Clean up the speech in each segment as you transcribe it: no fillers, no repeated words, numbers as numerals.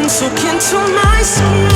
Soak into my skin.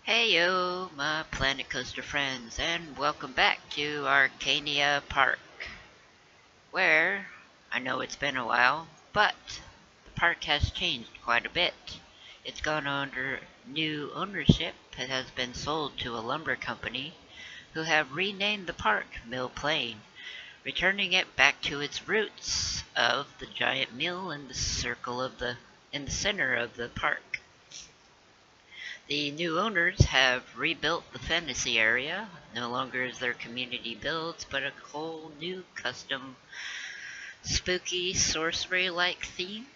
Heyo, my Planet Coaster friends, and welcome back to Acarnania Park, where I know it's been a while, but the park has changed quite a bit. It's gone under new ownership. It has been sold to a lumber company who have renamed the park Mill Plain, returning it back to its roots of the giant mill in the center of the park. The new owners have rebuilt the fantasy area. No longer is there community builds, but a whole new custom spooky sorcery-like theme.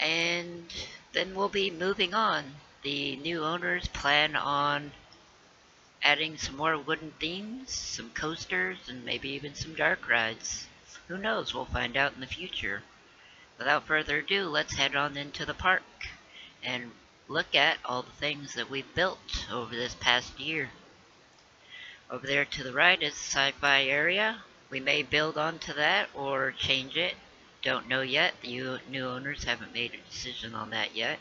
And then we'll be moving on. The new owners plan on adding some more wooden themes, some coasters, and maybe even some dark rides. Who knows? We'll find out in the future. Without further ado, let's head on into the park and look at all the things that we've built over this past year. Over there to the right is the sci-fi area. We may build onto that or change it. Don't know yet. The new owners haven't made a decision on that yet.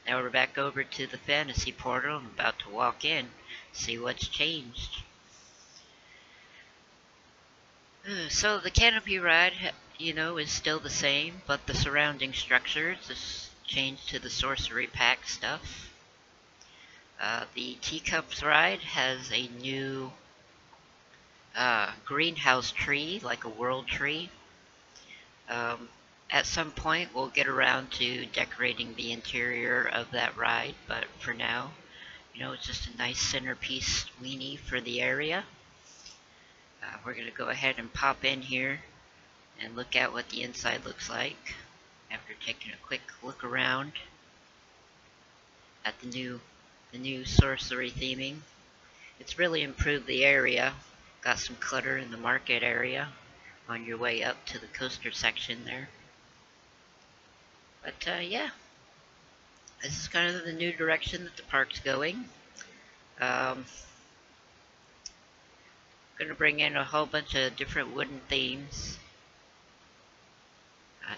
Now we're back over to the fantasy portal. I'm about to walk in, see what's changed. So the canopy ride, is still the same, but the surrounding structures is changed to the sorcery pack stuff. The teacups ride has a new greenhouse tree, like a world tree. At some point we'll get around to decorating the interior of that ride, but for now, it's just a nice centerpiece weenie for the area. We're going to go ahead and pop in here and look at what the inside looks like after taking a quick look around at the new sorcery theming. It's really improved the area. Got some clutter in the market area on your way up to the coaster section there. But yeah, this is kind of the new direction that the park's going. Going to bring in a whole bunch of different wooden themes.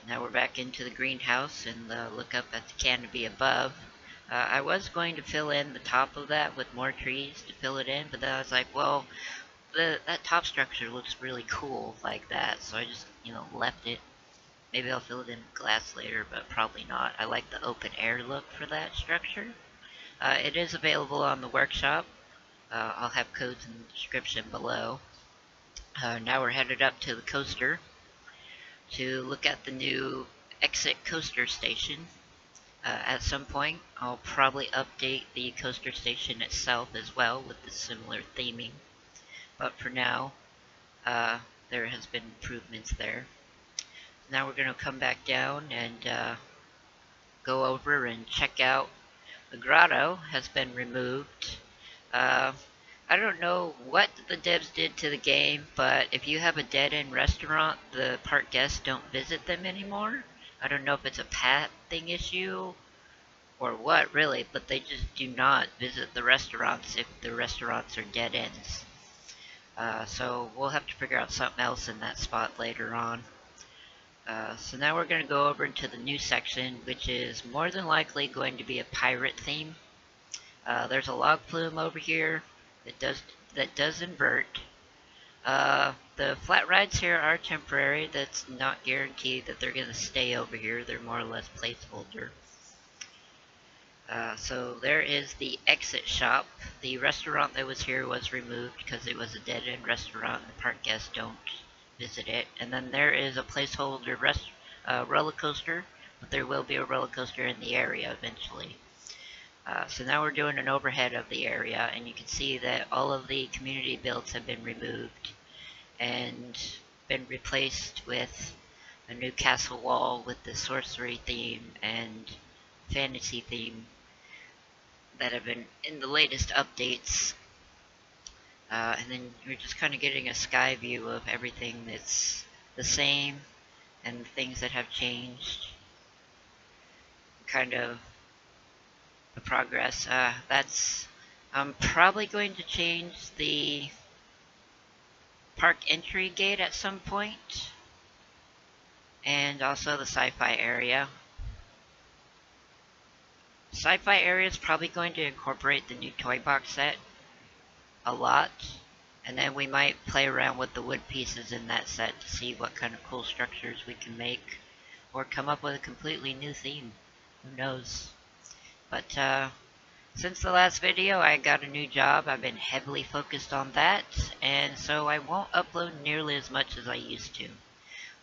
Now we're back into the greenhouse and look up at the canopy above. I was going to fill in the top of that with more trees to fill it in, but then I was like, well, that top structure looks really cool like that, so I just, left it. Maybe I'll fill it in with glass later, but probably not. I like the open air look for that structure. It is available on the workshop. I'll have codes in the description below. Now we're headed up to the coaster to look at the new exit coaster station. At some point, I'll probably update the coaster station itself as well with the similar theming. But for now, there has been improvements there. Now we're going to come back down and go over and check out. The grotto has been removed. Uh, I don't know what the devs did to the game, but if you have a dead-end restaurant, the park guests don't visit them anymore. I don't know if it's a pathing issue or what, really, but they just do not visit the restaurants if the restaurants are dead ends. So we'll have to figure out something else in that spot later on. So now we're going to go over into the new section, which is more than likely going to be a pirate theme. There's a log flume over here that does invert. The flat rides here are temporary. That's not guaranteed that they're going to stay over here. They're more or less placeholder. So there is the exit shop. The restaurant that was here was removed because it was a dead-end restaurant and the park guests don't visit it. And then there is a placeholder roller coaster, but there will be a roller coaster in the area eventually. So now we're doing an overhead of the area, and you can see that all of the community builds have been removed and been replaced with a new castle wall with the sorcery theme and fantasy theme that have been in the latest updates. And then you're just kind of getting a sky view of everything that's the same and things that have changed. Kind of the progress. I'm probably going to change the park entry gate at some point, and also the sci-fi area. Sci-fi area is probably going to incorporate the new toy box set a lot, and then we might play around with the wood pieces in that set to see what kind of cool structures we can make, or come up with a completely new theme. Who knows? But since the last video, I got a new job. I've been heavily focused on that, and so I won't upload nearly as much as I used to.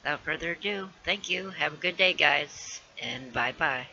Without further ado, thank you, have a good day guys, and bye bye.